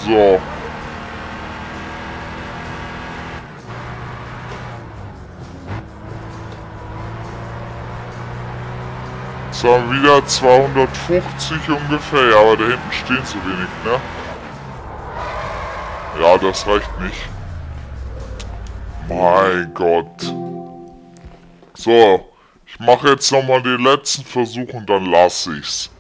So. Jetzt haben wir wieder 250 ungefähr, ja, aber da hinten stehen zu wenig, ne? Ja, das reicht nicht. Mein Gott. So, ich mache jetzt nochmal den letzten Versuch und dann lasse ich's.